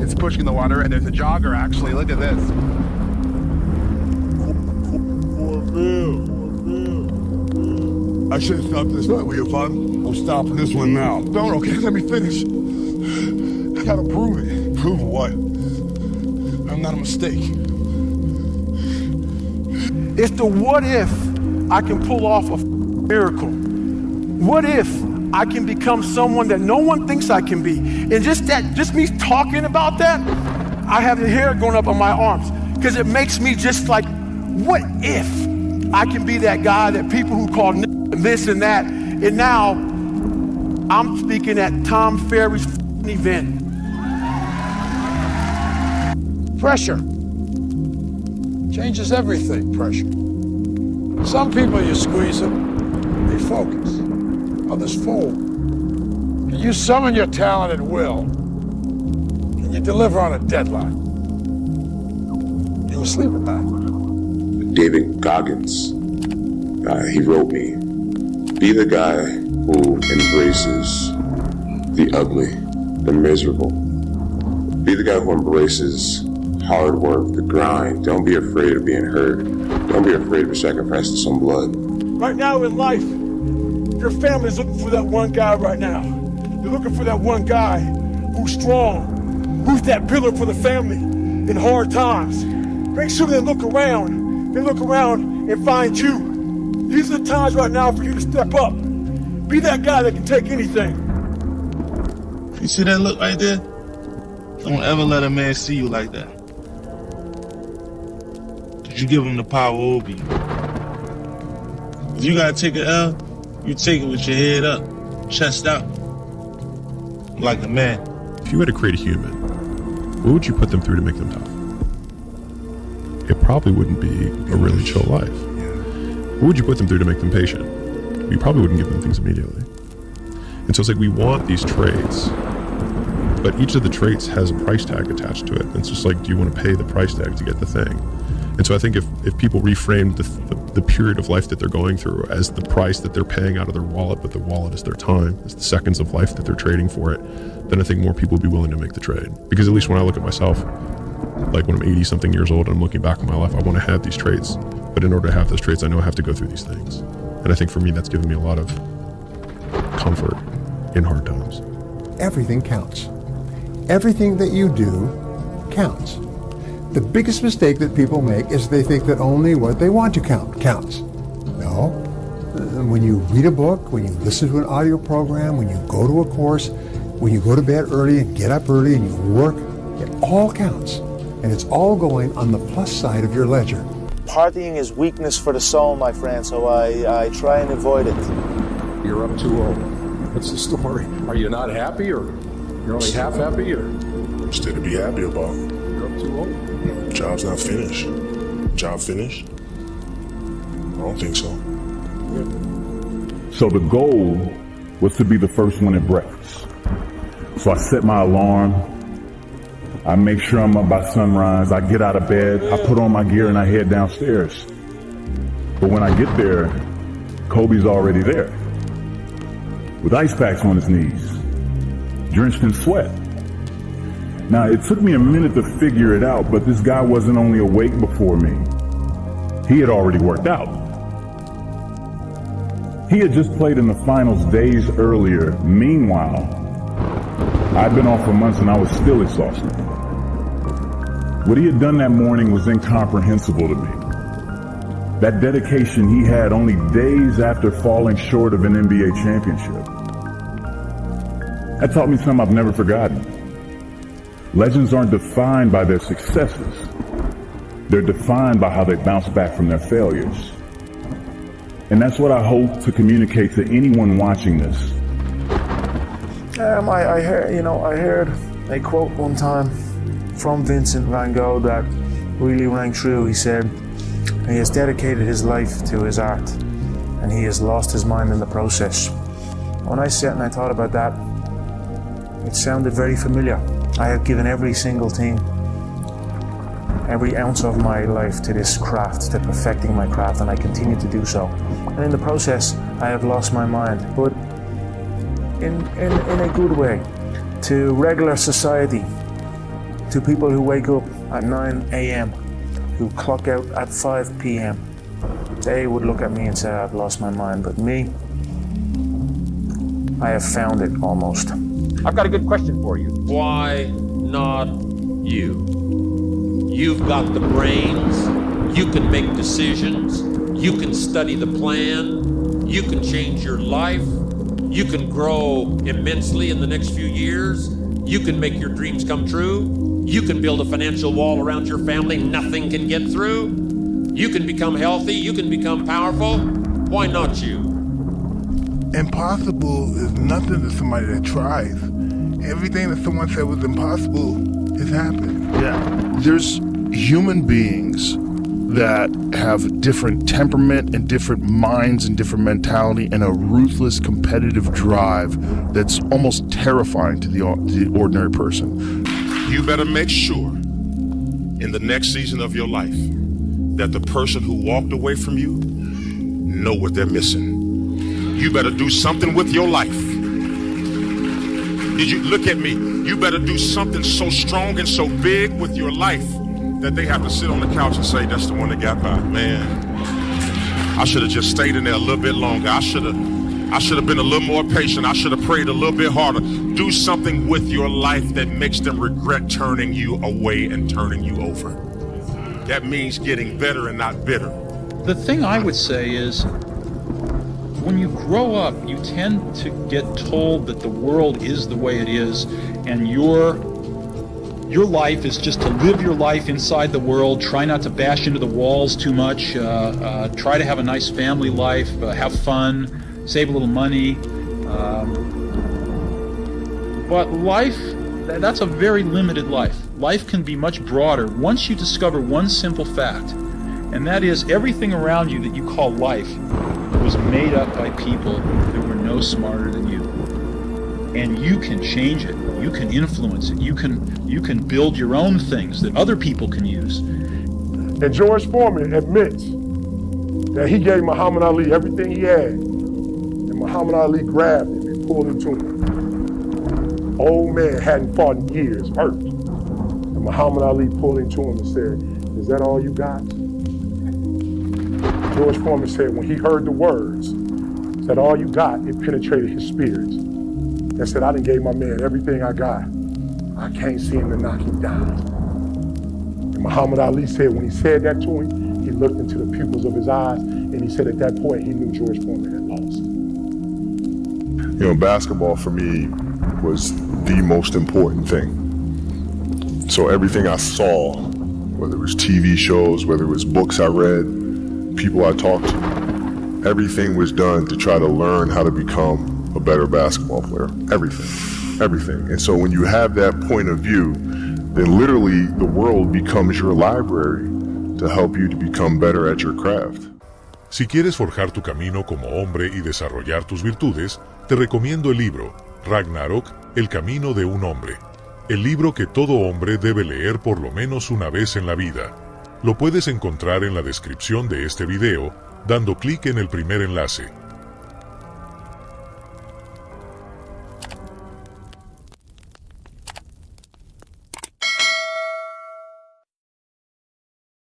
It's pushing in the water, and there's a jogger actually. Look at this. I should have stopped this one. Will you, father? I'm stopping this one now. No, okay, let me finish. I gotta prove it. Prove what? I'm not a mistake. It's the what if I can pull off a miracle. What if I can become someone that no one thinks I can be? And just me talking about that, I have the hair going up on my arms because it makes me just like, what if I can be that guy that people who call this and that, and now I'm speaking at Tom Ferry's event. Pressure changes everything, pressure. Some people, you squeeze them, they focus. Others fold. Can you summon your talent at will? Can you deliver on a deadline? Can you sleep at night? David Goggins, he wrote me, be the guy who embraces the ugly, the miserable. Be the guy who embraces hard work, the grind. Don't be afraid of being hurt. Don't be afraid of sacrificing some blood. Right now in life, your family's looking for that one guy right now. They're looking for that one guy who's strong, who's that pillar for the family in hard times. Make sure they look around and find you. These are the times right now for you to step up. Be that guy that can take anything. You see that look right there? Don't ever let a man see you like that. You give him the power over you. If you gotta take an L, you take it with your head up, chest out, like a man. If you had to create a human, what would you put them through to make them tough? It probably wouldn't be a really chill life. What would you put them through to make them patient? You probably wouldn't give them things immediately. And so it's like we want these traits, but each of the traits has a price tag attached to it. It's just like, do you want to pay the price tag to get the thing? And so I think if people reframe the period of life that they're going through as the price that they're paying out of their wallet, but the wallet is their time, it's the seconds of life that they're trading for it, then I think more people will be willing to make the trade. Because at least when I look at myself, like when I'm 80 something years old and I'm looking back on my life, I want to have these traits. But in order to have those traits, I know I have to go through these things. And I think for me, that's given me a lot of comfort in hard times. Everything counts. Everything that you do counts. The biggest mistake that people make is they think that only what they want to count counts. No. When you read a book, when you listen to an audio program, when you go to a course, when you go to bed early and get up early and you work, it all counts. And it's all going on the plus side of your ledger. Partying is weakness for the soul, my friend, so I try and avoid it. You're up too old. What's the story? Are you not happy, or you're only half happy, or? There's still to be happy about. You're up too old. Job's not finished. Job finished? I don't think so. So the goal was to be the first one at breakfast. So I set my alarm. I make sure I'm up by sunrise. I get out of bed. I put on my gear and I head downstairs. But when I get there, Kobe's already there, with ice packs on his knees, drenched in sweat. Now, it took me a minute to figure it out, but this guy wasn't only awake before me. He had already worked out. He had just played in the finals days earlier. Meanwhile, I'd been off for months and I was still exhausted. What he had done that morning was incomprehensible to me. That dedication he had only days after falling short of an NBA championship. That taught me something I've never forgotten. Legends aren't defined by their successes. They're defined by how they bounce back from their failures. And that's what I hope to communicate to anyone watching this. I heard a quote one time from Vincent van Gogh that really rang true. He said, he has dedicated his life to his art, and he has lost his mind in the process. When I sat and I thought about that, it sounded very familiar. I have given every single thing, every ounce of my life to this craft, to perfecting my craft, and I continue to do so. And in the process, I have lost my mind, but in a good way, to regular society, to people who wake up at 9 a.m., who clock out at 5 p.m., they would look at me and say, I've lost my mind. But me, I have found it almost. I've got a good question for you. Why not you? You've got the brains, you can make decisions, you can study the plan, you can change your life, you can grow immensely in the next few years, you can make your dreams come true, you can build a financial wall around your family nothing can get through, you can become healthy, you can become powerful. Why not you? Impossible is nothing to somebody that tries. Everything that someone said was impossible has happened. Yeah. There's human beings that have different temperament and different minds and different mentality and a ruthless competitive drive that's almost terrifying to the ordinary person. You better make sure in the next season of your life that the person who walked away from you know what they're missing. You better do something with your life. Did you look at me? You better do something so strong and so big with your life that they have to sit on the couch and say, that's the one that got by. Man, I should have just stayed in there a little bit longer. I should have been a little more patient. I should have prayed a little bit harder. Do something with your life that makes them regret turning you away and turning you over. That means getting better and not bitter. The thing I would say is, when you grow up, you tend to get told that the world is the way it is, and your life is just to live your life inside the world, try not to bash into the walls too much, try to have a nice family life, have fun, save a little money. But life, that's a very limited life. Life can be much broader once you discover one simple fact, and that is everything around you that you call life was made up by people that were no smarter than you. And you can change it, you can influence it, you can build your own things that other people can use. And George Foreman admits that he gave Muhammad Ali everything he had, and Muhammad Ali grabbed him and pulled him to him. Old man hadn't fought in years, hurt. And Muhammad Ali pulled him to him and said, is that all you got? George Foreman said when he heard the words, said all you got, it penetrated his spirit. And said, I done gave my man everything I got. I can't seem to knock him down. And Muhammad Ali said when he said that to him, he looked into the pupils of his eyes, and he said at that point he knew George Foreman had lost. You know, basketball for me was the most important thing. So everything I saw, whether it was TV shows, whether it was books I read, people I talked to, everything was done to try to learn how to become a better basketball player. Everything. And so when you have that point of view, then literally the world becomes your library to help you to become better at your craft. Si quieres forjar tu camino como hombre y desarrollar tus virtudes, te recomiendo el libro Ragnarok, el camino de un hombre. El libro que todo hombre debe leer por lo menos una vez en la vida. Lo puedes encontrar en la descripción de este video, dando clic en el primer enlace.